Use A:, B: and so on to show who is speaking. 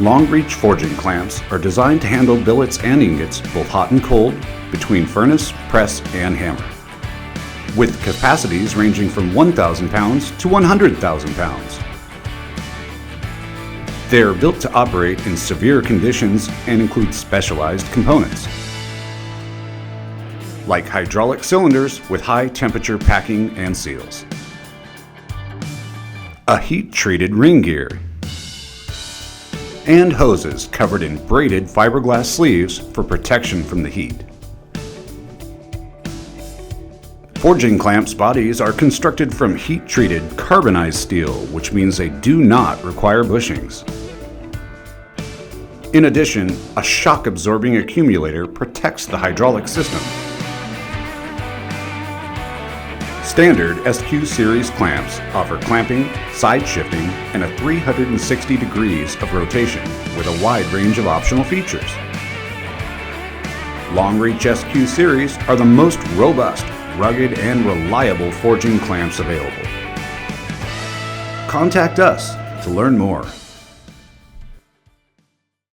A: Long-reach forging clamps are designed to handle billets and ingots both hot and cold, between furnace, press, and hammer, with capacities ranging from 1,000 pounds to 100,000 pounds. They are built to operate in severe conditions and include specialized components, like hydraulic cylinders with high temperature packing and seals, a heat-treated ring gear, and hoses covered in braided fiberglass sleeves for protection from the heat. Forging clamps bodies are constructed from heat-treated carbonized steel, which means they do not require bushings. In addition, a shock-absorbing accumulator protects the hydraulic system. Standard SQ series clamps offer clamping, side shifting, and a 360 degrees of rotation with a wide range of optional features. Long-reach SQ series are the most robust, rugged, and reliable forging clamps available. Contact us to learn more.